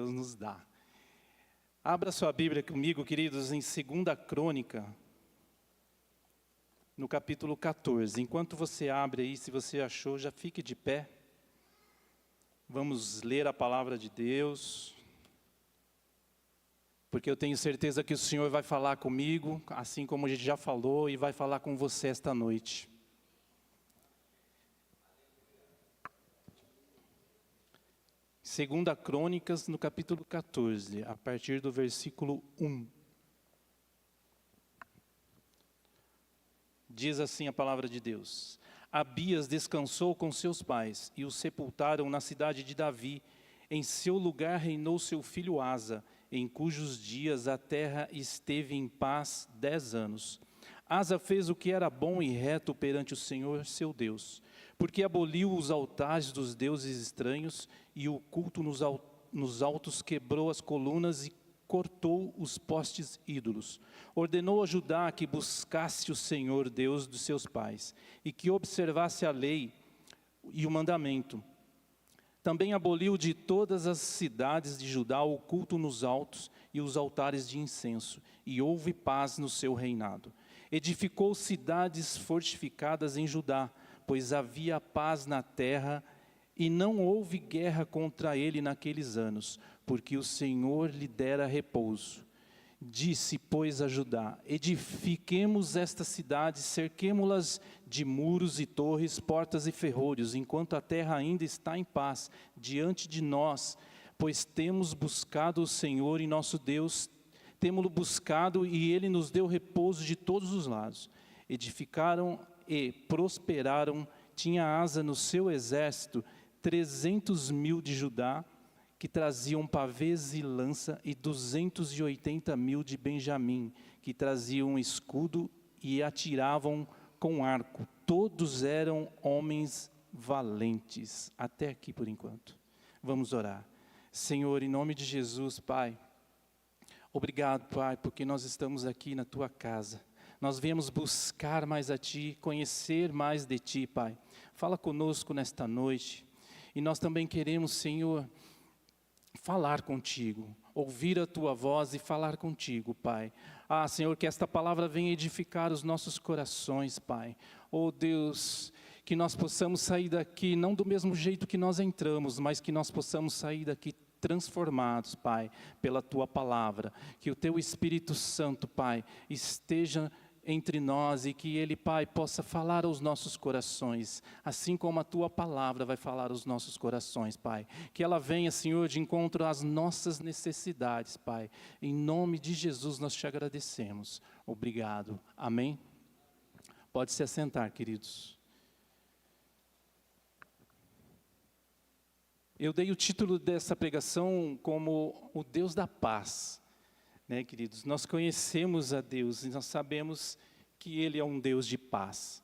Deus nos dá. Abra sua Bíblia comigo, queridos, em 2 Crônica, no capítulo 14. Enquanto você abre aí, se você achou, já fique de pé. Vamos ler a palavra de Deus, porque eu tenho certeza que o Senhor vai falar comigo, assim como a gente já falou, e vai falar com você esta noite. Segunda Crônicas, no capítulo 14, a partir do versículo 1. Diz assim a palavra de Deus: Abias descansou com seus pais, e o sepultaram na cidade de Davi. Em seu lugar reinou seu filho Asa, em cujos dias a terra esteve em paz 10 anos. Asa fez o que era bom e reto perante o Senhor seu Deus, porque aboliu os altares dos deuses estranhos, e o culto nos altos quebrou as colunas e cortou os postes ídolos. Ordenou a Judá que buscasse o Senhor Deus dos seus pais, e que observasse a lei e o mandamento. Também aboliu de todas as cidades de Judá o culto nos altos e os altares de incenso, e houve paz no seu reinado. Edificou cidades fortificadas em Judá, pois havia paz na terra, e não houve guerra contra ele naqueles anos, porque o Senhor lhe dera repouso. Disse, pois, a Judá: edifiquemos estas cidades, cerquemo-las de muros e torres, portas e ferrolhos, enquanto a terra ainda está em paz diante de nós, pois temos buscado o Senhor e nosso Deus, temo-lo buscado, e ele nos deu repouso de todos os lados. Edificaram e prosperaram. Tinha Asa no seu exército 300.000 de Judá, que traziam pavês e lança, e 280.000 de Benjamim, que traziam escudo e atiravam com arco. Todos eram homens valentes. Até aqui por enquanto. Vamos orar. Senhor, em nome de Jesus, Pai, obrigado, Pai, porque nós estamos aqui na Tua casa. Nós viemos buscar mais a Ti, conhecer mais de Ti, Pai. Fala conosco nesta noite. E nós também queremos, Senhor, falar contigo, ouvir a Tua voz e falar contigo, Pai. Senhor, que esta palavra venha edificar os nossos corações, Pai. Deus, que nós possamos sair daqui, não do mesmo jeito que nós entramos, mas que nós possamos sair daqui transformados, Pai, pela Tua palavra. Que o Teu Espírito Santo, Pai, esteja entre nós, e que Ele, Pai, possa falar aos nossos corações, assim como a Tua palavra vai falar aos nossos corações, Pai. Que ela venha, Senhor, de encontro às nossas necessidades, Pai. Em nome de Jesus nós Te agradecemos. Obrigado. Amém? Pode se assentar, queridos. Eu dei o título dessa pregação como o Deus da paz. Né, queridos? Nós conhecemos a Deus e nós sabemos que Ele é um Deus de paz.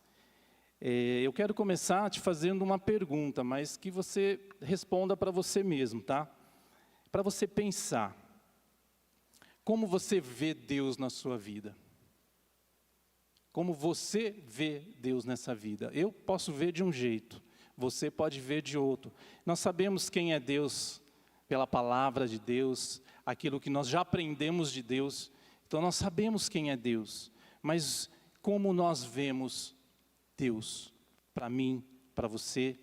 Eu quero começar te fazendo uma pergunta, mas que você responda para você mesmo, tá? Para você pensar. Como você vê Deus na sua vida? Como você vê Deus nessa vida? Eu posso ver de um jeito, você pode ver de outro. Nós sabemos quem é Deus pela palavra de Deus, aquilo que nós já aprendemos de Deus. Então nós sabemos quem é Deus, mas como nós vemos Deus? Para mim, para você.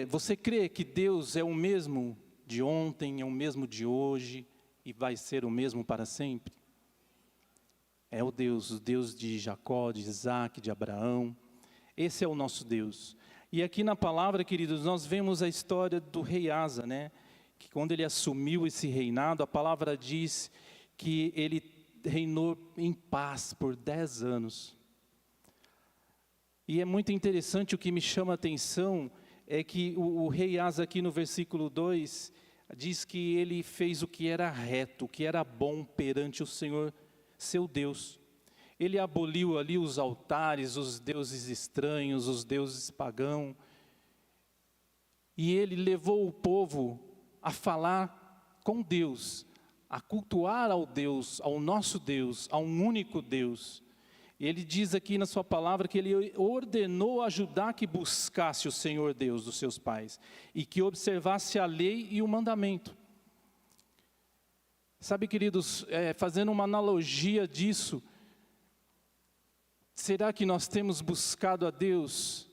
Você crê que Deus é o mesmo de ontem, é o mesmo de hoje e vai ser o mesmo para sempre? É o Deus de Jacó, de Isaac, de Abraão. Esse é o nosso Deus. E aqui na palavra, queridos, nós vemos a história do rei Asa, né? Que quando ele assumiu esse reinado, a palavra diz que ele reinou em paz por 10 anos. E é muito interessante, o que me chama a atenção é que o rei Asa aqui no versículo 2, diz que ele fez o que era reto, o que era bom perante o Senhor, seu Deus. Ele aboliu ali os altares, os deuses estranhos, os deuses pagãos. E ele levou o povo a falar com Deus, a cultuar ao Deus, ao nosso Deus, a um único Deus. Ele diz aqui na sua palavra que ele ordenou a Judá que buscasse o Senhor Deus dos seus pais e que observasse a lei e o mandamento. Sabe, queridos, fazendo uma analogia disso, será que nós temos buscado a Deus?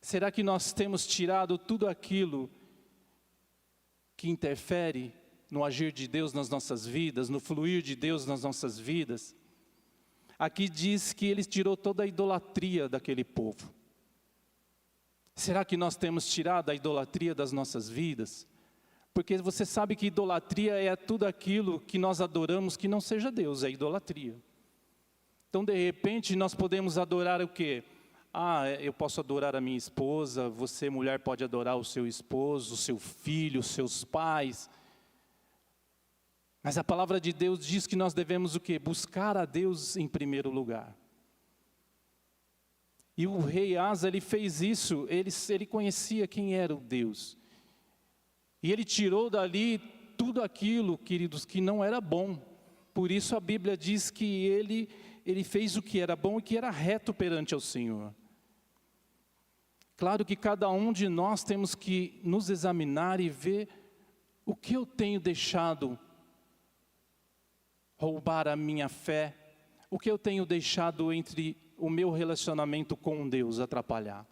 Será que nós temos tirado tudo aquilo que interfere no agir de Deus nas nossas vidas, no fluir de Deus nas nossas vidas? Aqui diz que ele tirou toda a idolatria daquele povo. Será que nós temos tirado a idolatria das nossas vidas? Porque você sabe que idolatria é tudo aquilo que nós adoramos que não seja Deus, é idolatria. Então, de repente, nós podemos adorar o quê? Eu posso adorar a minha esposa, você, mulher, pode adorar o seu esposo, o seu filho, os seus pais. Mas a palavra de Deus diz que nós devemos o quê? Buscar a Deus em primeiro lugar. E o rei Asa, ele fez isso, ele conhecia quem era o Deus. E ele tirou dali tudo aquilo, queridos, que não era bom. Por isso a Bíblia diz que ele fez o que era bom e que era reto perante ao Senhor. Claro que cada um de nós temos que nos examinar e ver o que eu tenho deixado roubar a minha fé, o que eu tenho deixado entre o meu relacionamento com Deus atrapalhar.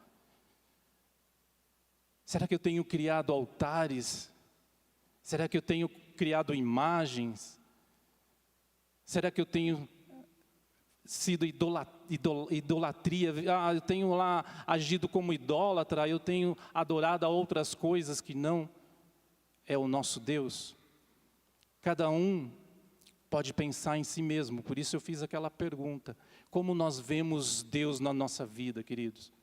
Será que eu tenho criado altares? Será que eu tenho criado imagens? Será que eu tenho sido idolatria? Eu tenho lá agido como idólatra, eu tenho adorado a outras coisas que não é o nosso Deus? Cada um pode pensar em si mesmo, por isso eu fiz aquela pergunta. Como nós vemos Deus na nossa vida, queridos?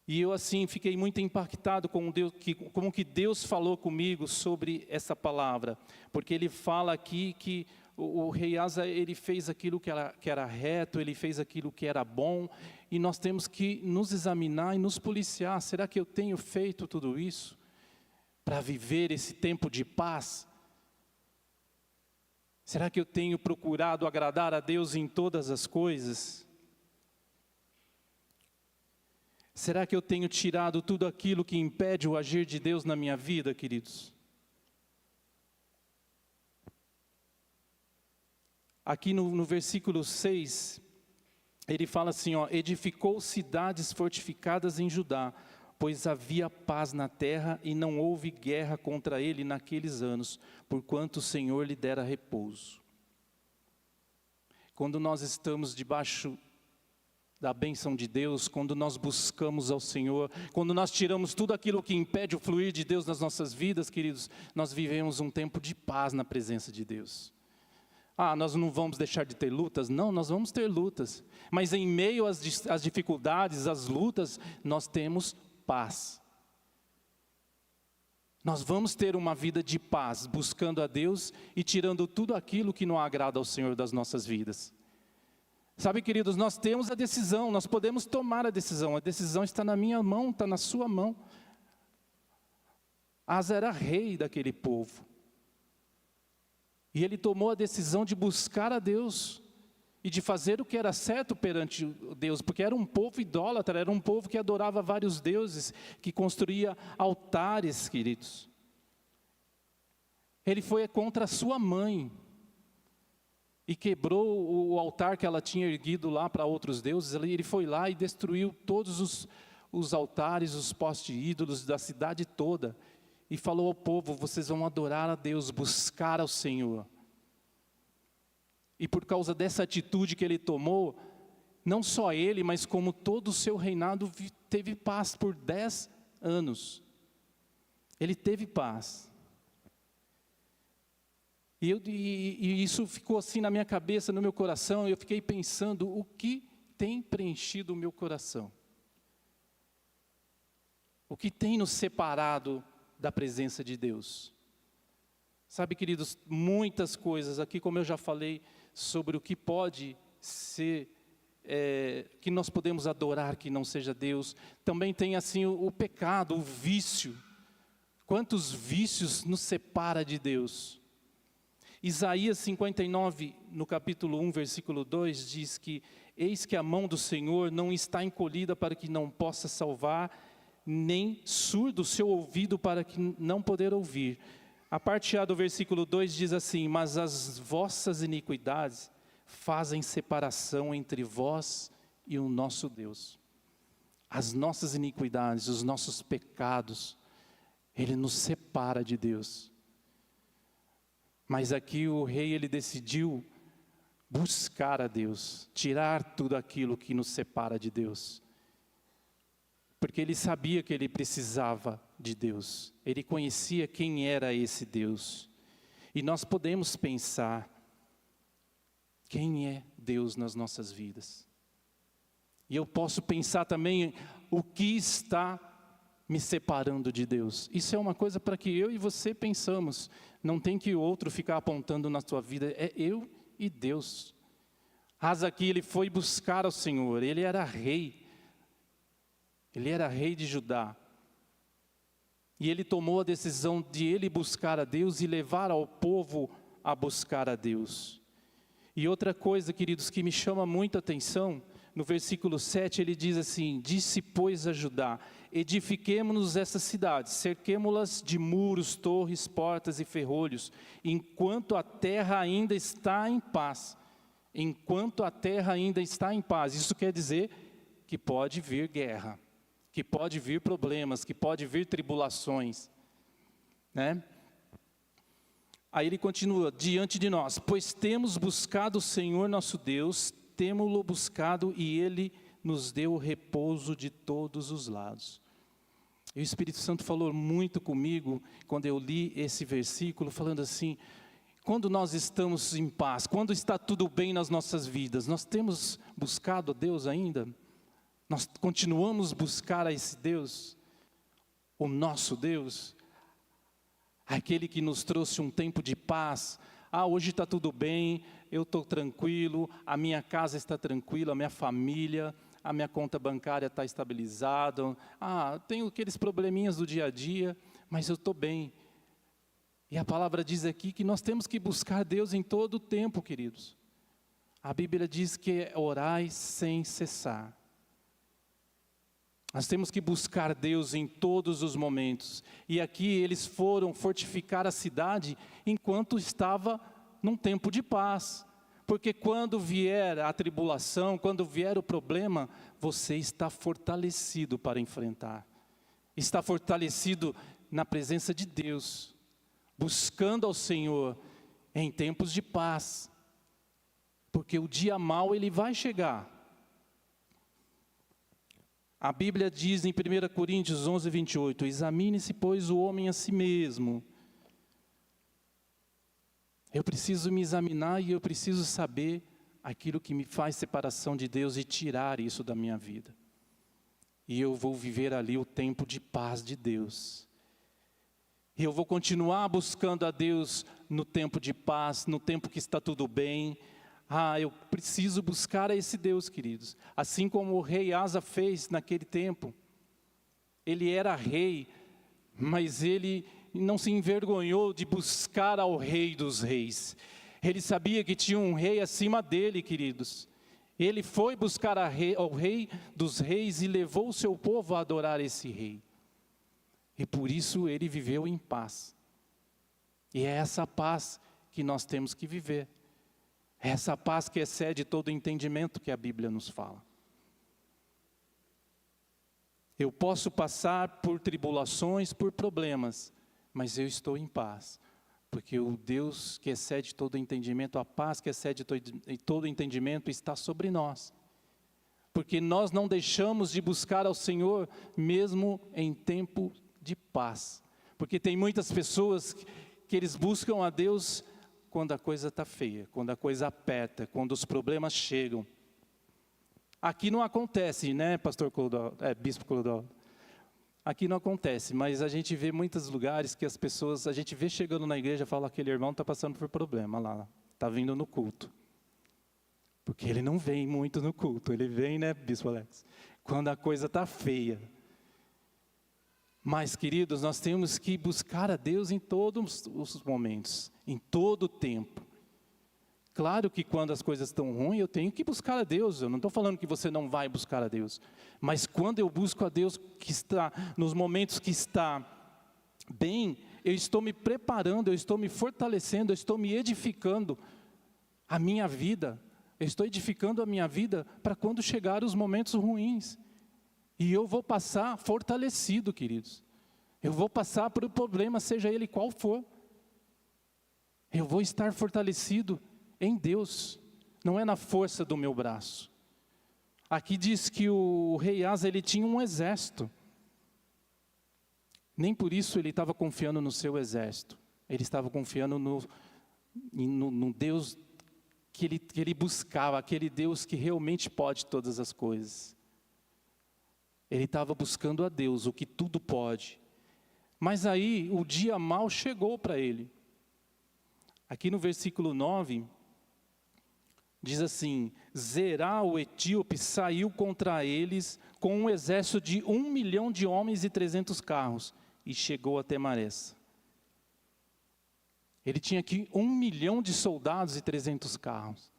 E eu assim fiquei muito impactado com Deus, como que Deus falou comigo sobre essa palavra. Porque ele fala aqui que o rei Asa, ele fez aquilo que era reto, ele fez aquilo que era bom. E nós temos que nos examinar e nos policiar. Será que eu tenho feito tudo isso para viver esse tempo de paz? Será que eu tenho procurado agradar a Deus em todas as coisas? Será que eu tenho tirado tudo aquilo que impede o agir de Deus na minha vida, queridos? Aqui no versículo 6, ele fala assim, edificou cidades fortificadas em Judá, pois havia paz na terra e não houve guerra contra ele naqueles anos, porquanto o Senhor lhe dera repouso. Quando nós estamos debaixo da bênção de Deus, quando nós buscamos ao Senhor, quando nós tiramos tudo aquilo que impede o fluir de Deus nas nossas vidas, queridos, nós vivemos um tempo de paz na presença de Deus. Nós não vamos deixar de ter lutas? Não, nós vamos ter lutas. Mas em meio às dificuldades, às lutas, nós temos paz. Nós vamos ter uma vida de paz, buscando a Deus e tirando tudo aquilo que não agrada ao Senhor das nossas vidas. Sabe, queridos, nós temos a decisão, nós podemos tomar a decisão está na minha mão, está na sua mão. Asa era rei daquele povo. E ele tomou a decisão de buscar a Deus e de fazer o que era certo perante Deus, porque era um povo idólatra, era um povo que adorava vários deuses, que construía altares, queridos. Ele foi contra a sua mãe e quebrou o altar que ela tinha erguido lá para outros deuses. Ele foi lá e destruiu todos os altares, os postes de ídolos da cidade toda. E falou ao povo, vocês vão adorar a Deus, buscar ao Senhor. E por causa dessa atitude que ele tomou, não só ele, mas como todo o seu reinado teve paz por 10 anos. Ele teve paz. E isso ficou assim na minha cabeça, no meu coração, e eu fiquei pensando, o que tem preenchido o meu coração? O que tem nos separado da presença de Deus? Sabe, queridos, muitas coisas aqui, como eu já falei, sobre o que pode ser, que nós podemos adorar que não seja Deus. Também tem assim o pecado, o vício. Quantos vícios nos separa de Deus? Isaías 59, no capítulo 1, versículo 2, diz que eis que a mão do Senhor não está encolhida para que não possa salvar, nem surdo o seu ouvido para que não poder ouvir. A parte A do versículo 2 diz assim: mas as vossas iniquidades fazem separação entre vós e o nosso Deus. As nossas iniquidades, os nossos pecados, Ele nos separa de Deus. Mas aqui o rei, ele decidiu buscar a Deus, tirar tudo aquilo que nos separa de Deus. Porque ele sabia que ele precisava de Deus. Ele conhecia quem era esse Deus. E nós podemos pensar, quem é Deus nas nossas vidas? E eu posso pensar também, o que está me separando de Deus? Isso é uma coisa para que eu e você pensamos. Não tem que o outro ficar apontando na sua vida, é eu e Deus. Asa aqui, ele foi buscar ao Senhor, ele era rei. Ele era rei de Judá. E ele tomou a decisão de ele buscar a Deus e levar ao povo a buscar a Deus. E outra coisa, queridos, que me chama muita atenção, no versículo 7 ele diz assim: disse pois a Judá, edifiquemo-nos essa cidade, cerquemo-las de muros, torres, portas e ferrolhos, enquanto a terra ainda está em paz. Enquanto a terra ainda está em paz. Isso quer dizer que pode vir guerra, que pode vir problemas, que pode vir tribulações, né? Aí ele continua, diante de nós, pois temos buscado o Senhor nosso Deus, temo-lo buscado e Ele nos deu o repouso de todos os lados. E o Espírito Santo falou muito comigo, quando eu li esse versículo, falando assim, quando nós estamos em paz, quando está tudo bem nas nossas vidas, nós temos buscado a Deus ainda? Nós continuamos a buscar a esse Deus, o nosso Deus, aquele que nos trouxe um tempo de paz. Hoje está tudo bem, eu estou tranquilo, a minha casa está tranquila, a minha família, a minha conta bancária está estabilizada. Tenho aqueles probleminhas do dia a dia, mas eu estou bem. E a palavra diz aqui que nós temos que buscar Deus em todo o tempo, queridos. A Bíblia diz que orai sem cessar. Nós temos que buscar Deus em todos os momentos. E aqui eles foram fortificar a cidade enquanto estava num tempo de paz. Porque quando vier a tribulação, quando vier o problema, você está fortalecido para enfrentar. Está fortalecido na presença de Deus, buscando ao Senhor em tempos de paz. Porque o dia mau ele vai chegar. A Bíblia diz em 1 Coríntios 11, 28, examine-se, pois, o homem a si mesmo. Eu preciso me examinar e eu preciso saber aquilo que me faz separação de Deus e tirar isso da minha vida. E eu vou viver ali o tempo de paz de Deus. E eu vou continuar buscando a Deus no tempo de paz, no tempo que está tudo bem. Eu preciso buscar a esse Deus, queridos. Assim como o rei Asa fez naquele tempo. Ele era rei, mas ele não se envergonhou de buscar ao rei dos reis. Ele sabia que tinha um rei acima dele, queridos. Ele foi buscar ao rei dos reis e levou o seu povo a adorar esse rei. E por isso ele viveu em paz. E é essa paz que nós temos que viver. Essa paz que excede todo o entendimento que a Bíblia nos fala. Eu posso passar por tribulações, por problemas, mas eu estou em paz. Porque o Deus que excede todo o entendimento, a paz que excede todo o entendimento está sobre nós. Porque nós não deixamos de buscar ao Senhor mesmo em tempo de paz. Porque tem muitas pessoas que eles buscam a Deus quando a coisa está feia, quando a coisa aperta, quando os problemas chegam. Aqui não acontece, né, Bispo Clodoaldo? Aqui não acontece, mas a gente vê muitos lugares que as pessoas, a gente vê chegando na igreja e fala, aquele irmão está passando por problema lá, está vindo no culto. Porque ele não vem muito no culto, ele vem, né, Bispo Alex? Quando a coisa está feia. Mas, queridos, nós temos que buscar a Deus em todos os momentos, em todo o tempo. Claro que quando as coisas estão ruins, eu tenho que buscar a Deus. Eu não estou falando que você não vai buscar a Deus. Mas quando eu busco a Deus, que está nos momentos que está bem, eu estou me preparando, eu estou me fortalecendo, eu estou me edificando a minha vida. Eu estou edificando a minha vida para quando chegar os momentos ruins. E eu vou passar fortalecido, queridos. Eu vou passar por um problema, seja ele qual for. Eu vou estar fortalecido em Deus, não é na força do meu braço. Aqui diz que o rei Asa, ele tinha um exército. Nem por isso ele estava confiando no seu exército. Ele estava confiando no Deus que ele buscava, aquele Deus que realmente pode todas as coisas. Ele estava buscando a Deus, o que tudo pode. Mas aí o dia mau chegou para ele. Aqui no versículo 9, diz assim: Zerá, o etíope, saiu contra eles com um exército de 1 milhão de homens e 300 carros, e chegou até Maressa. Ele tinha aqui 1 milhão de soldados e 300 carros.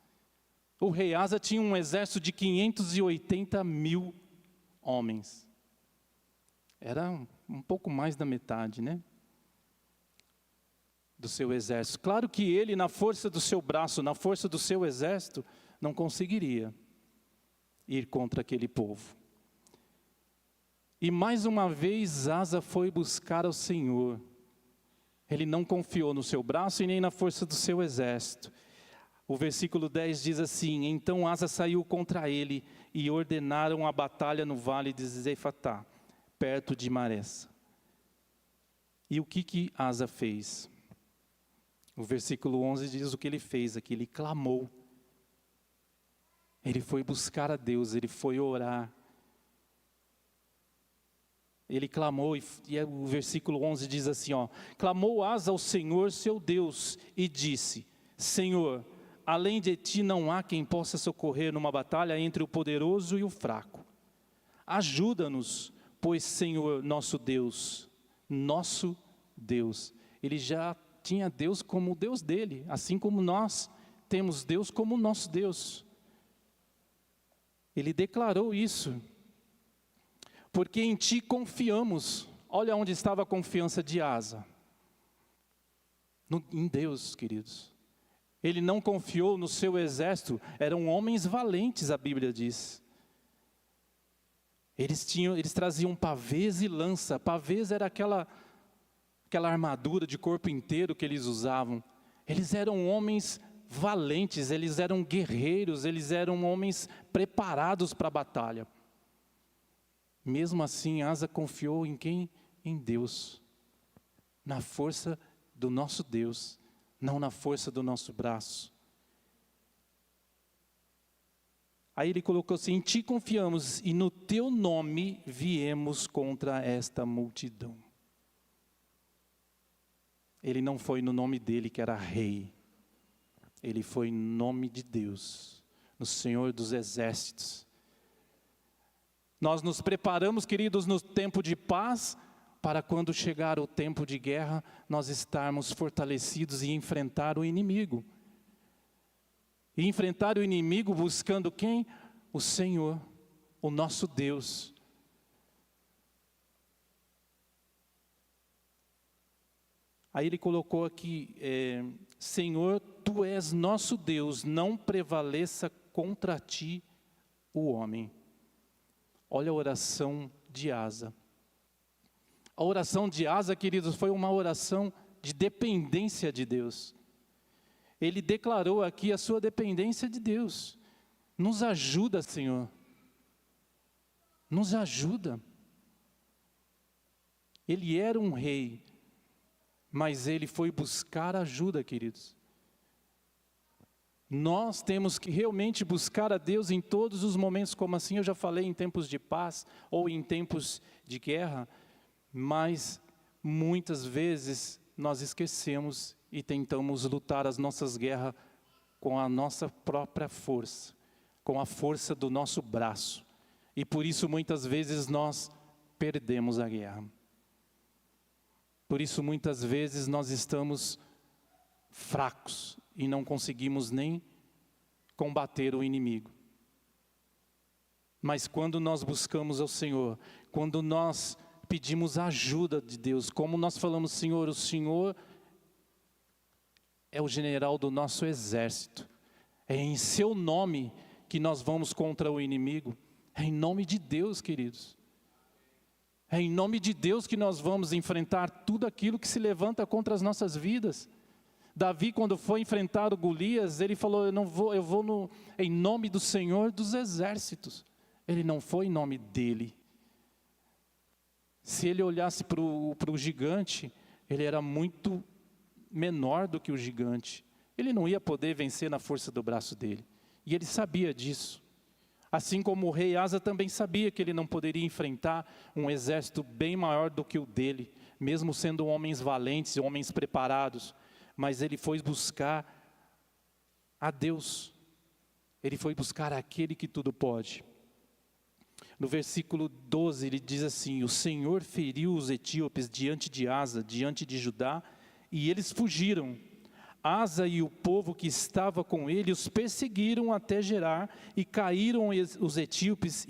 O rei Asa tinha um exército de 580 mil homens. Era um pouco mais da metade, né? Do seu exército. Claro que ele, na força do seu braço, na força do seu exército, não conseguiria ir contra aquele povo. E mais uma vez Asa foi buscar ao Senhor. Ele não confiou no seu braço e nem na força do seu exército. O versículo 10 diz assim: Então Asa saiu contra ele e ordenaram a batalha no vale de Zefatá, perto de Maressa. E o que Asa fez? O versículo 11 diz o que ele fez aqui: ele clamou. Ele foi buscar a Deus, ele foi orar. Ele clamou, e o versículo 11 diz assim, clamou Asa ao Senhor seu Deus e disse: Senhor, além de ti não há quem possa socorrer numa batalha entre o poderoso e o fraco. Ajuda-nos, pois Senhor nosso Deus. Ele já tinha Deus como o Deus dele, assim como nós temos Deus como o nosso Deus. Ele declarou isso. Porque em ti confiamos. Olha onde estava a confiança de Asa. Em Deus, queridos. Ele não confiou no seu exército, eram homens valentes, a Bíblia diz. Eles traziam pavês e lança. Pavês era aquela armadura de corpo inteiro que eles usavam. Eles eram homens valentes, eles eram guerreiros, eles eram homens preparados para a batalha. Mesmo assim, Asa confiou em quem? Em Deus. Na força do nosso Deus, não na força do nosso braço. Aí ele colocou assim: em ti confiamos e no teu nome viemos contra esta multidão. Ele não foi no nome dele, que era rei. Ele foi no nome de Deus, no Senhor dos Exércitos. Nós nos preparamos, queridos, no tempo de paz, para quando chegar o tempo de guerra, nós estarmos fortalecidos e enfrentar o inimigo. E enfrentar o inimigo buscando quem? O Senhor, o nosso Deus. Aí ele colocou aqui, Senhor, tu és nosso Deus, não prevaleça contra ti o homem. Olha a oração de Asa. A oração de Asa, queridos, foi uma oração de dependência de Deus. Ele declarou aqui a sua dependência de Deus. Nos ajuda, Senhor. Nos ajuda. Ele era um rei, mas ele foi buscar ajuda, queridos. Nós temos que realmente buscar a Deus em todos os momentos, como assim eu já falei, em tempos de paz ou em tempos de guerra, mas muitas vezes nós esquecemos e tentamos lutar as nossas guerras com a nossa própria força, com a força do nosso braço, e por isso muitas vezes nós perdemos a guerra. Por isso, muitas vezes, nós estamos fracos e não conseguimos nem combater o inimigo. Mas quando nós buscamos ao Senhor, quando nós pedimos a ajuda de Deus, como nós falamos, Senhor, o Senhor é o general do nosso exército. É em seu nome que nós vamos contra o inimigo. É em nome de Deus, queridos. É em nome de Deus que nós vamos enfrentar tudo aquilo que se levanta contra as nossas vidas. Davi, quando foi enfrentar o Golias, ele falou, eu vou em nome do Senhor dos exércitos. Ele não foi em nome dele. Se ele olhasse para o gigante, ele era muito menor do que o gigante. Ele não ia poder vencer na força do braço dele. E ele sabia disso. Assim como o rei Asa também sabia que ele não poderia enfrentar um exército bem maior do que o dele, mesmo sendo homens valentes e homens preparados. Mas ele foi buscar a Deus. Ele foi buscar aquele que tudo pode. No versículo 12 ele diz assim, o Senhor feriu os etíopes diante de Asa, diante de Judá, e eles fugiram. Asa e o povo que estava com ele os perseguiram até Gerar, e caíram os etíopes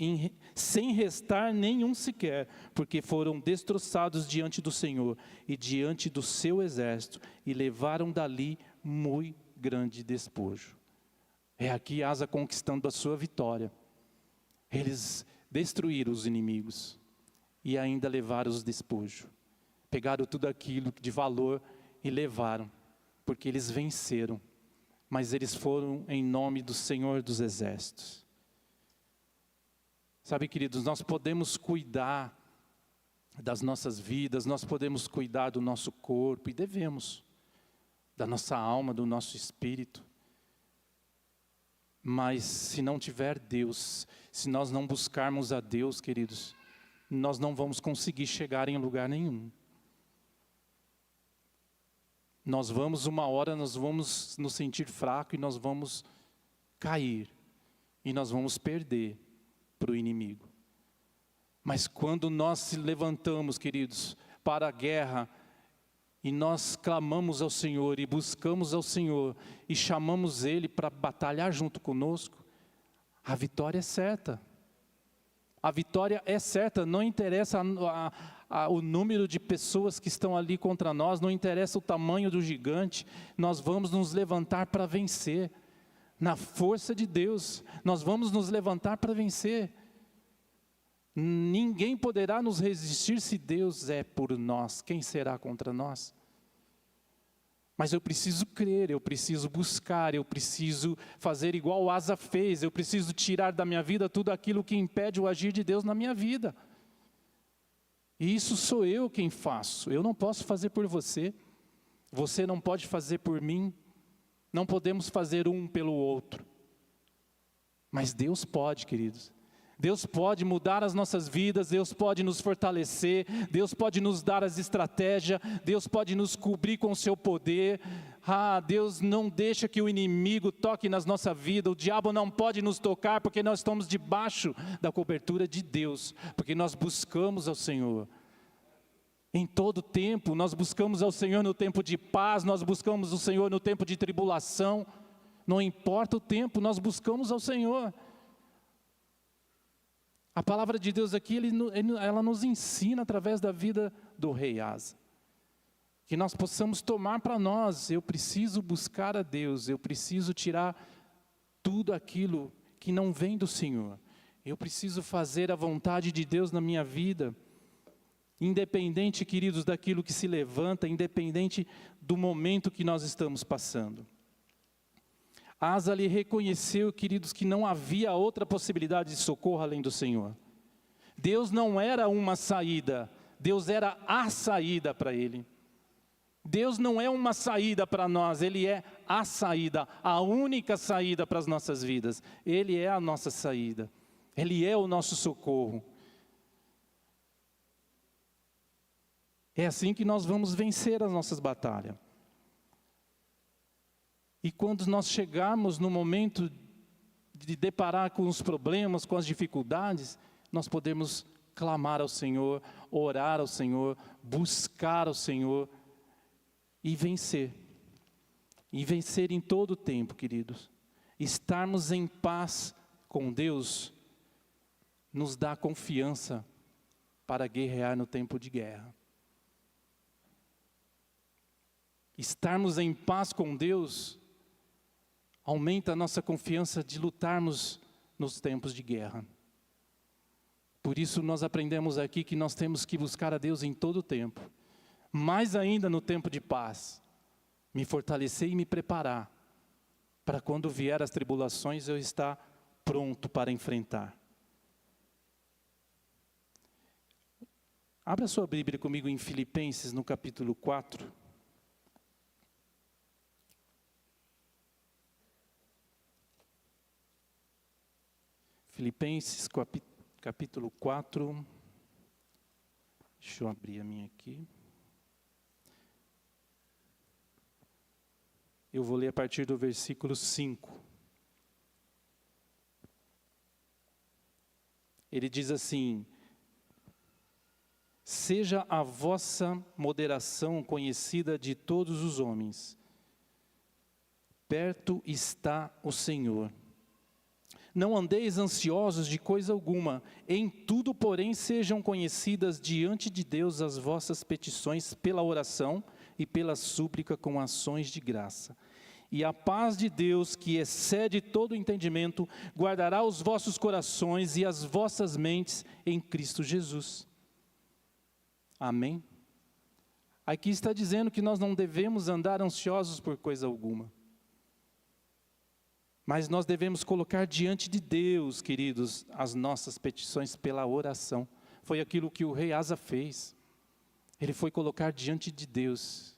sem restar nenhum sequer, porque foram destroçados diante do Senhor e diante do seu exército, e levaram dali muito grande despojo. É aqui Asa conquistando a sua vitória. Eles destruíram os inimigos e ainda levaram os despojos. Pegaram tudo aquilo de valor e levaram, porque eles venceram. Mas eles foram em nome do Senhor dos Exércitos. Sabe, queridos, nós podemos cuidar das nossas vidas, nós podemos cuidar do nosso corpo, e devemos, da nossa alma, do nosso espírito. Mas se não tiver Deus, se nós não buscarmos a Deus, queridos, nós não vamos conseguir chegar em lugar nenhum. Uma hora nós vamos nos sentir fraco e nós vamos cair. E nós vamos perder para o inimigo. Mas quando nós se levantamos, queridos, para a guerra, e nós clamamos ao Senhor e buscamos ao Senhor e chamamos Ele para batalhar junto conosco, a vitória é certa. A vitória é certa, não interessa o número de pessoas que estão ali contra nós, não interessa o tamanho do gigante, nós vamos nos levantar para vencer. Na força de Deus, nós vamos nos levantar para vencer. Ninguém poderá nos resistir se Deus é por nós. Quem será contra nós? Mas eu preciso crer, eu preciso buscar, eu preciso fazer igual Asa fez. Eu preciso tirar da minha vida tudo aquilo que impede o agir de Deus na minha vida. E isso sou eu quem faço. Eu não posso fazer por você. Você não pode fazer por mim. Não podemos fazer um pelo outro. Mas Deus pode, queridos. Deus pode mudar as nossas vidas, Deus pode nos fortalecer, Deus pode nos dar as estratégias, Deus pode nos cobrir com o seu poder. Deus não deixa que o inimigo toque na nossa vida, o diabo não pode nos tocar, porque nós estamos debaixo da cobertura de Deus, porque nós buscamos ao Senhor. Em todo tempo, nós buscamos ao Senhor no tempo de paz, nós buscamos o Senhor no tempo de tribulação, não importa o tempo, nós buscamos ao Senhor. A palavra de Deus aqui, ela nos ensina através da vida do rei Asa. Que nós possamos tomar para nós, eu preciso buscar a Deus, eu preciso tirar tudo aquilo que não vem do Senhor. Eu preciso fazer a vontade de Deus na minha vida. Independente, queridos, daquilo que se levanta, independente do momento que nós estamos passando. Asa lhe reconheceu, queridos, que não havia outra possibilidade de socorro além do Senhor. Deus não era uma saída, Deus era a saída para ele. Deus não é uma saída para nós, Ele é a saída, a única saída para as nossas vidas. Ele é a nossa saída, Ele é o nosso socorro. É assim que nós vamos vencer as nossas batalhas. E quando nós chegarmos no momento de deparar com os problemas, com as dificuldades, nós podemos clamar ao Senhor, orar ao Senhor, buscar ao Senhor e vencer. E vencer em todo o tempo, queridos. Estarmos em paz com Deus nos dá confiança para guerrear no tempo de guerra. Estarmos em paz com Deus aumenta a nossa confiança de lutarmos nos tempos de guerra. Por isso nós aprendemos aqui que nós temos que buscar a Deus em todo o tempo. Mais ainda no tempo de paz. Me fortalecer e me preparar para quando vier as tribulações eu estar pronto para enfrentar. Abra sua Bíblia comigo em Filipenses no capítulo 4. Filipenses capítulo 4. Deixa eu abrir a minha aqui. Eu vou ler a partir do versículo 5. Ele diz assim: seja a vossa moderação conhecida de todos os homens. Perto está o Senhor. Não andeis ansiosos de coisa alguma, em tudo, porém, sejam conhecidas diante de Deus as vossas petições pela oração e pela súplica com ações de graça. E a paz de Deus, que excede todo o entendimento, guardará os vossos corações e as vossas mentes em Cristo Jesus. Amém? Aqui está dizendo que nós não devemos andar ansiosos por coisa alguma. Mas nós devemos colocar diante de Deus, queridos, as nossas petições pela oração. Foi aquilo que o rei Asa fez. Ele foi colocar diante de Deus.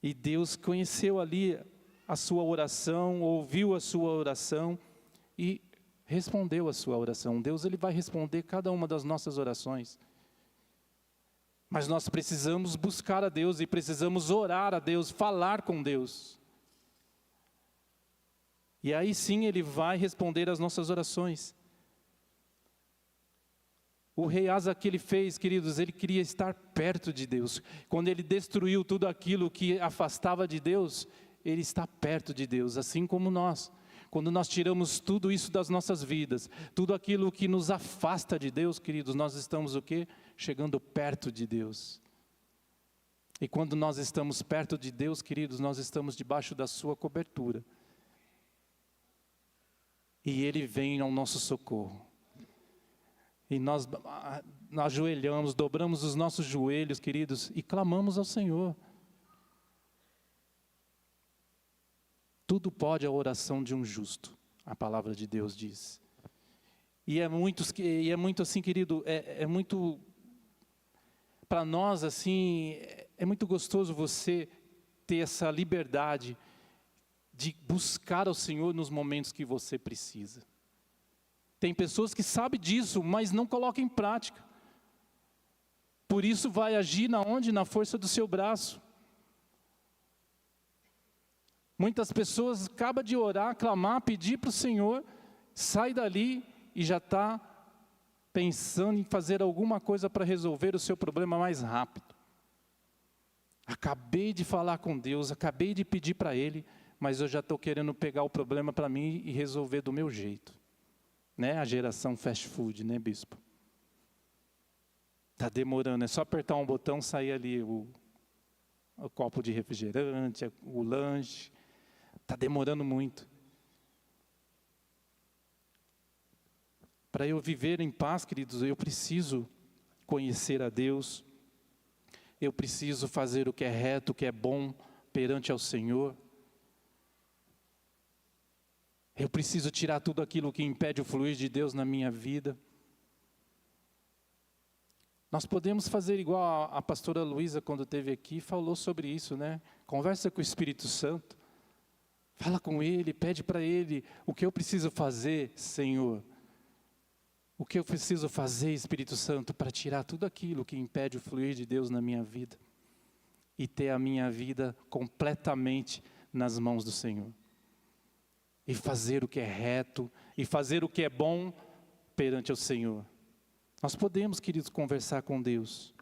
E Deus conheceu ali a sua oração, ouviu a sua oração e respondeu a sua oração. Deus, Ele vai responder cada uma das nossas orações. Mas nós precisamos buscar a Deus e precisamos orar a Deus, falar com Deus. E aí sim Ele vai responder às nossas orações. O rei Asa, que ele fez, queridos, ele queria estar perto de Deus. Quando ele destruiu tudo aquilo que afastava de Deus, ele está perto de Deus, assim como nós. Quando nós tiramos tudo isso das nossas vidas, tudo aquilo que nos afasta de Deus, queridos, nós estamos o quê? Chegando perto de Deus. E quando nós estamos perto de Deus, queridos, nós estamos debaixo da sua cobertura. E Ele vem ao nosso socorro. E nós ajoelhamos, dobramos os nossos joelhos, queridos, e clamamos ao Senhor. Tudo pode a oração de um justo, a palavra de Deus diz. E é muito assim, querido, é muito, para nós assim, é muito gostoso você ter essa liberdade de buscar ao Senhor nos momentos que você precisa. Tem pessoas que sabem disso, mas não colocam em prática. Por isso vai agir na onde? Na força do seu braço. Muitas pessoas acabam de orar, clamar, pedir para o Senhor, sai dali e já está pensando em fazer alguma coisa para resolver o seu problema mais rápido. Acabei de falar com Deus, acabei de pedir para Ele, mas eu já estou querendo pegar o problema para mim e resolver do meu jeito. Né? A geração fast food, né, bispo? Está demorando, é só apertar um botão, sair ali o copo de refrigerante, o lanche. Está demorando muito. Para eu viver em paz, queridos, eu preciso conhecer a Deus. Eu preciso fazer o que é reto, o que é bom perante ao Senhor. Eu preciso tirar tudo aquilo que impede o fluir de Deus na minha vida. Nós podemos fazer igual a pastora Luísa, quando esteve aqui, falou sobre isso, né? Conversa com o Espírito Santo. Fala com Ele, pede para Ele, o que eu preciso fazer, Senhor? O que eu preciso fazer, Espírito Santo, para tirar tudo aquilo que impede o fluir de Deus na minha vida? E ter a minha vida completamente nas mãos do Senhor. E fazer o que é reto, e fazer o que é bom perante o Senhor. Nós podemos, queridos, conversar com Deus.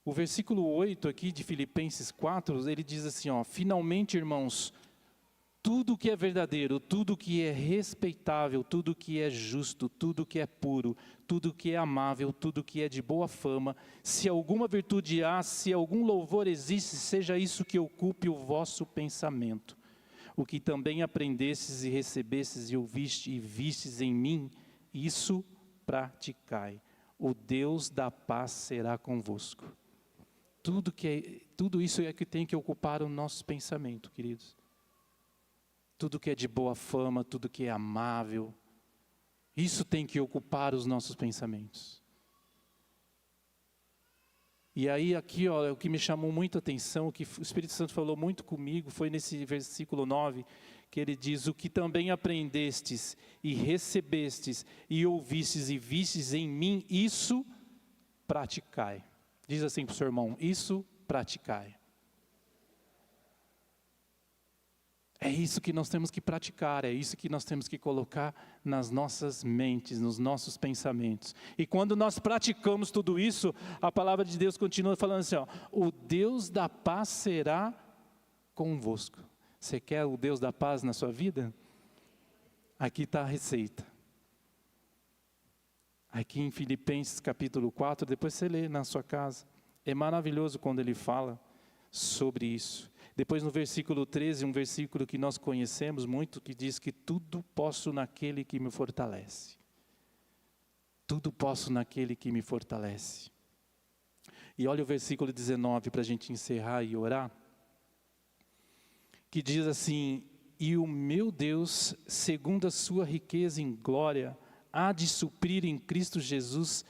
O versículo 8 aqui de Filipenses 4, ele diz assim, finalmente, irmãos, tudo que é verdadeiro, tudo que é respeitável, tudo que é justo, tudo que é puro, tudo que é amável, tudo que é de boa fama, se alguma virtude há, se algum louvor existe, seja isso que ocupe o vosso pensamento. O que também aprendestes e recebestes e ouvistes e vistes em mim, isso praticai. O Deus da paz será convosco. Tudo isso é que tem que ocupar o nosso pensamento, queridos. Tudo que é de boa fama, tudo que é amável, isso tem que ocupar os nossos pensamentos. E aí aqui, o que me chamou muito a atenção, o que o Espírito Santo falou muito comigo, foi nesse versículo 9, que ele diz, o que também aprendestes e recebestes e ouvistes e vistes em mim, isso praticai. Diz assim para o seu irmão, isso praticai. É isso que nós temos que praticar, é isso que nós temos que colocar nas nossas mentes, nos nossos pensamentos. E quando nós praticamos tudo isso, a palavra de Deus continua falando assim, o Deus da paz será convosco. Você quer o Deus da paz na sua vida? Aqui está a receita. Aqui em Filipenses capítulo 4, depois você lê na sua casa. É maravilhoso quando ele fala sobre isso. Depois no versículo 13, um versículo que nós conhecemos muito, que diz que tudo posso naquele que me fortalece. Tudo posso naquele que me fortalece. E olha o versículo 19 para a gente encerrar e orar. Que diz assim, e o meu Deus, segundo a sua riqueza em glória, há de suprir em Cristo Jesus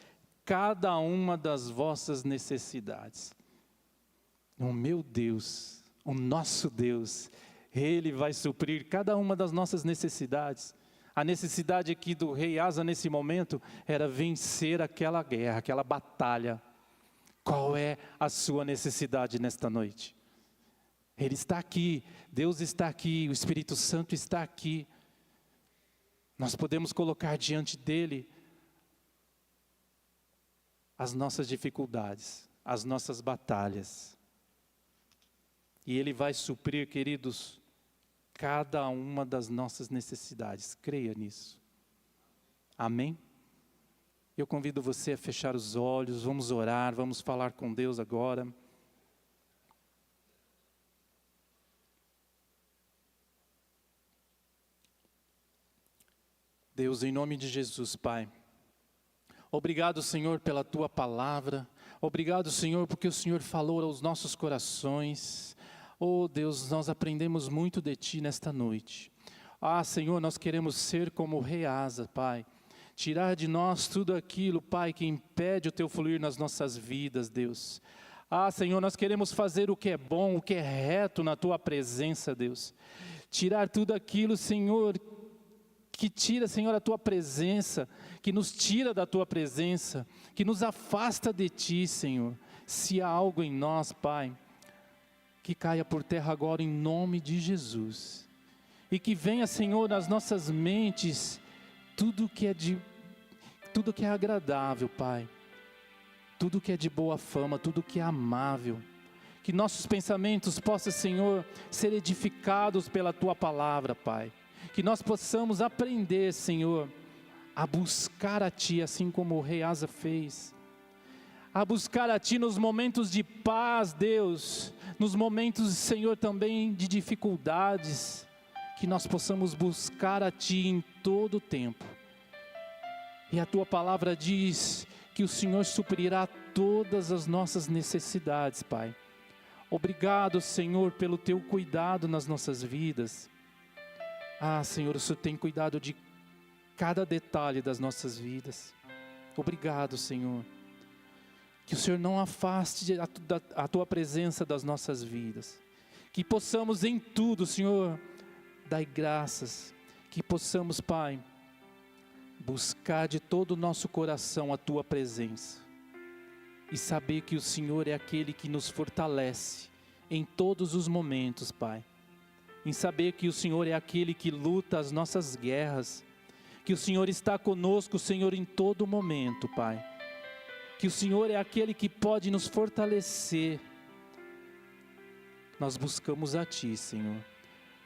cada uma das vossas necessidades. O meu Deus, o nosso Deus, Ele vai suprir cada uma das nossas necessidades. A necessidade aqui do rei Asa nesse momento era vencer aquela guerra, aquela batalha. Qual é a sua necessidade nesta noite? Ele está aqui, Deus está aqui, o Espírito Santo está aqui. Nós podemos colocar diante dEle as nossas dificuldades, as nossas batalhas. E Ele vai suprir, queridos, cada uma das nossas necessidades. Creia nisso. Amém? Eu convido você a fechar os olhos, vamos orar, vamos falar com Deus agora. Deus, em nome de Jesus, Pai. Obrigado, Senhor, pela Tua palavra. Obrigado, Senhor, porque o Senhor falou aos nossos corações. Oh, Deus, nós aprendemos muito de Ti nesta noite. Ah, Senhor, nós queremos ser como o rei Asa, Pai. Tirar de nós tudo aquilo, Pai, que impede o Teu fluir nas nossas vidas, Deus. Ah, Senhor, nós queremos fazer o que é bom, o que é reto na Tua presença, Deus. Tirar tudo aquilo, Senhor, que tira, Senhor, a Tua presença, que nos tira da Tua presença, que nos afasta de Ti, Senhor. Se há algo em nós, Pai, que caia por terra agora em nome de Jesus. E que venha, Senhor, nas nossas mentes, tudo que é agradável, Pai. Tudo que é de boa fama, tudo que é amável. Que nossos pensamentos possam, Senhor, ser edificados pela Tua palavra, Pai. Que nós possamos aprender, Senhor, a buscar a Ti, assim como o rei Asa fez. A buscar a Ti nos momentos de paz, Deus. Nos momentos, Senhor, também de dificuldades. Que nós possamos buscar a Ti em todo o tempo. E a Tua palavra diz que o Senhor suprirá todas as nossas necessidades, Pai. Obrigado, Senhor, pelo Teu cuidado nas nossas vidas. Ah, Senhor, o Senhor tem cuidado de cada detalhe das nossas vidas. Obrigado, Senhor. Que o Senhor não afaste a Tua presença das nossas vidas. Que possamos em tudo, Senhor, dar graças. Que possamos, Pai, buscar de todo o nosso coração a Tua presença. E saber que o Senhor é aquele que nos fortalece em todos os momentos, Pai. Em saber que o Senhor é aquele que luta as nossas guerras. que o Senhor está conosco, Senhor, em todo momento, Pai. Que o Senhor é aquele que pode nos fortalecer. Nós buscamos a Ti, Senhor.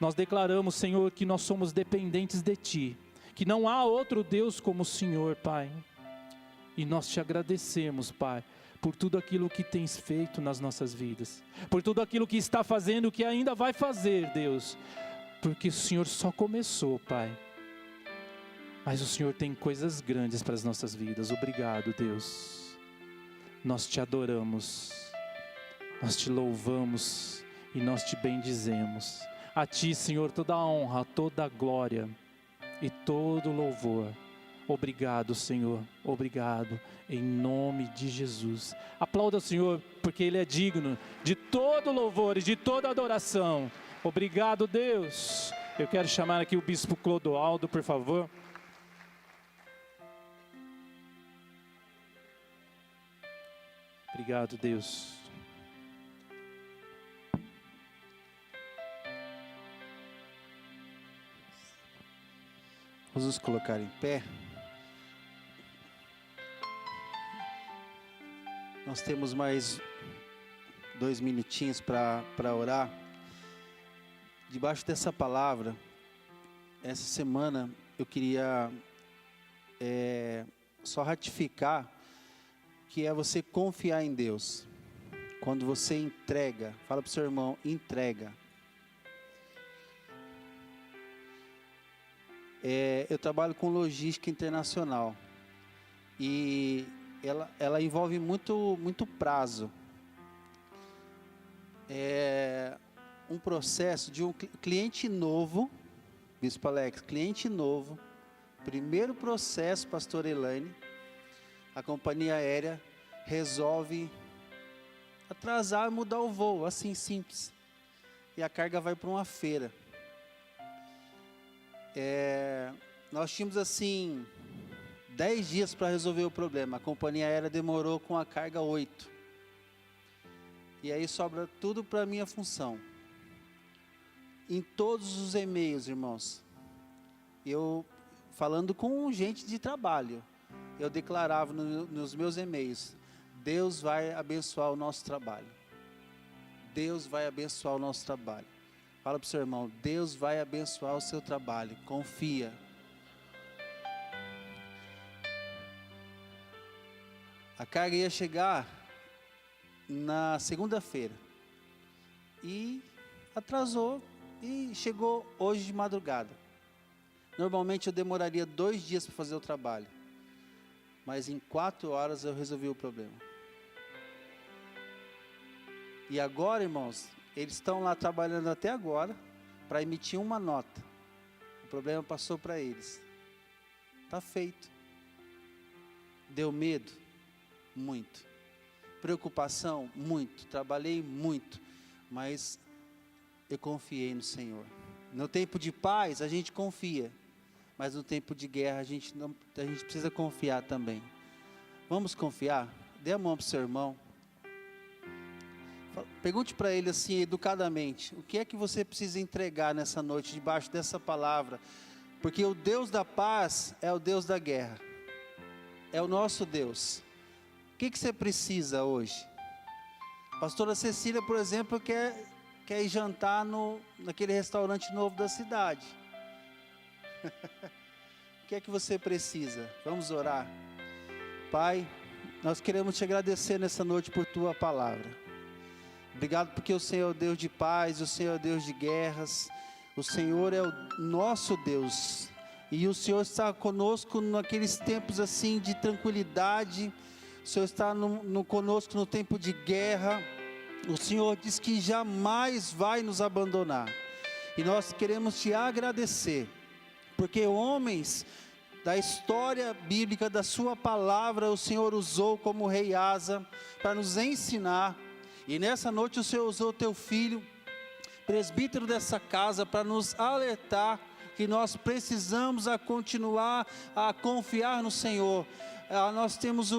Nós declaramos, Senhor, que nós somos dependentes de Ti, que não há outro Deus como o Senhor, Pai. E nós Te agradecemos, Pai, por tudo aquilo que Tens feito nas nossas vidas, por tudo aquilo que está fazendo, que ainda vai fazer, Deus, porque o Senhor só começou, Pai. Mas o Senhor tem coisas grandes para as nossas vidas. Obrigado, Deus. Nós Te adoramos, nós Te louvamos e nós Te bendizemos. A Ti, Senhor, toda a honra, toda a glória e todo o louvor. Obrigado, Senhor, obrigado, em nome de Jesus. Aplauda o Senhor, porque Ele é digno de todo louvor e de toda adoração. Obrigado, Deus. Eu quero chamar aqui o Bispo Clodoaldo, por favor. Obrigado, Deus. Vamos nos colocar em pé. Nós temos mais 2 minutinhos para orar. Debaixo dessa palavra, essa semana eu queria só ratificar que é você confiar em Deus. Quando você entrega, fala para o seu irmão, entrega. Eu trabalho com logística internacional e ela envolve muito prazo. Um processo de um cliente novo, Bispo Alex, cliente novo, primeiro processo, Pastor Elaine, a companhia aérea resolve atrasar e mudar o voo, assim simples. E a carga vai para uma feira. Nós tínhamos assim 10 dias para resolver o problema. A companhia aérea demorou com a carga 8. E aí sobra tudo para a minha função. Em todos os e-mails, irmãos, eu falando com gente de trabalho, eu declarava nos meus e-mails: Deus vai abençoar o nosso trabalho. Deus vai abençoar o nosso trabalho. Fala para o seu irmão, Deus vai abençoar o seu trabalho. Confia. A carga ia chegar na segunda-feira. E atrasou e chegou hoje de madrugada. Normalmente eu demoraria 2 dias para fazer o trabalho. Mas em 4 horas eu resolvi o problema. E agora, irmãos, eles estão lá trabalhando até agora para emitir uma nota. O problema passou para eles. Está feito. Deu medo? Muito. Preocupação? Muito. Trabalhei muito. Mas eu confiei no Senhor. No tempo de paz a gente confia. Mas no tempo de guerra a gente precisa confiar também. Vamos confiar? Dê a mão para o seu irmão. Pergunte para ele assim, educadamente: o que é que você precisa entregar nessa noite, debaixo dessa palavra? Porque o Deus da paz é o Deus da guerra. É o nosso Deus. O que você precisa hoje? A pastora Cecília, por exemplo, quer ir jantar naquele restaurante novo da cidade. O que é que você precisa? Vamos orar. Pai, nós queremos te agradecer nessa noite por tua palavra. Obrigado porque o Senhor é o Deus de paz, o Senhor é o Deus de guerras, o Senhor é o nosso Deus. E o Senhor está conosco naqueles tempos assim de tranquilidade, o Senhor está conosco no tempo de guerra. O Senhor diz que jamais vai nos abandonar. E nós queremos te agradecer, porque homens da história bíblica, da sua palavra, o Senhor usou como rei Asa para nos ensinar. E nessa noite o Senhor usou o teu filho, presbítero dessa casa, para nos alertar que nós precisamos continuar a confiar no Senhor. Nós temos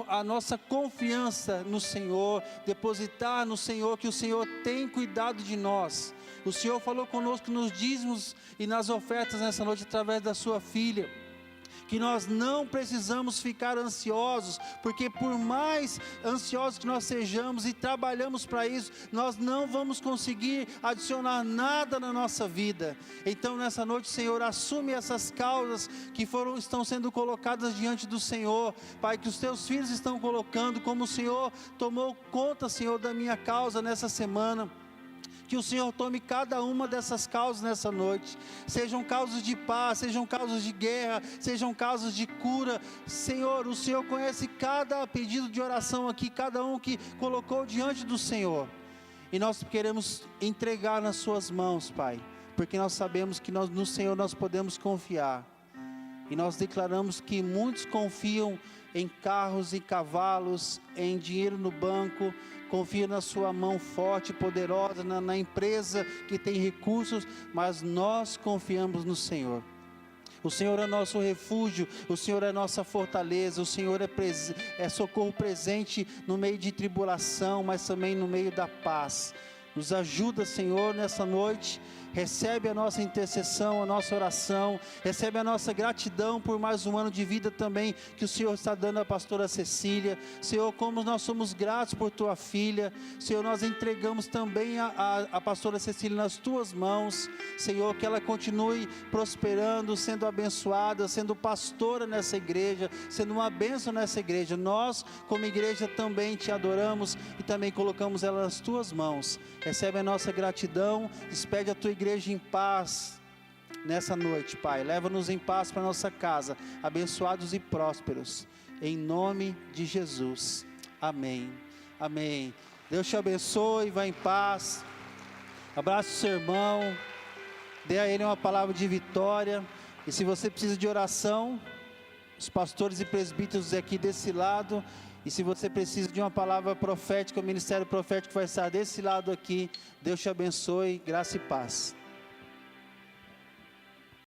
a nossa confiança no Senhor, depositar no Senhor, que o Senhor tem cuidado de nós. O Senhor falou conosco nos dízimos e nas ofertas nessa noite através da sua filha. que nós não precisamos ficar ansiosos, porque por mais ansiosos que nós sejamos e trabalhamos para isso, nós não vamos conseguir adicionar nada na nossa vida. Então nessa noite, Senhor, assume essas causas que estão sendo colocadas diante do Senhor, Pai, que os teus filhos estão colocando, como o Senhor tomou conta, Senhor, da minha causa nessa semana. Que o Senhor tome cada uma dessas causas nessa noite, sejam causas de paz, sejam causas de guerra, sejam causas de cura. Senhor, o Senhor conhece cada pedido de oração aqui, cada um que colocou diante do Senhor, e nós queremos entregar nas suas mãos, Pai, porque nós sabemos que no Senhor nós podemos confiar, e nós declaramos que muitos confiam em carros e cavalos, em dinheiro no banco, confia na sua mão forte e poderosa, na empresa que tem recursos, mas nós confiamos no Senhor. O Senhor é nosso refúgio, o Senhor é nossa fortaleza, o Senhor é socorro presente no meio de tribulação, mas também no meio da paz. Nos ajuda, Senhor, nessa noite. Recebe a nossa intercessão, a nossa oração, recebe a nossa gratidão por mais um ano de vida também que o Senhor está dando à pastora Cecília. Senhor, como nós somos gratos por tua filha, Senhor, nós entregamos também a pastora Cecília nas tuas mãos, Senhor, que ela continue prosperando, sendo abençoada, sendo pastora nessa igreja, sendo uma bênção nessa igreja. Nós, como igreja, também te adoramos e também colocamos ela nas tuas mãos. Recebe a nossa gratidão, despede a tua igreja em paz nessa noite, Pai. Leva-nos em paz para nossa casa, abençoados e prósperos, em nome de Jesus. Amém. Amém. Deus te abençoe, vá em paz. Abraça o seu irmão, dê a ele uma palavra de vitória. E se você precisa de oração, os pastores e presbíteros aqui desse lado. E se você precisa de uma palavra profética, o ministério profético vai estar desse lado aqui. Deus te abençoe, graça e paz.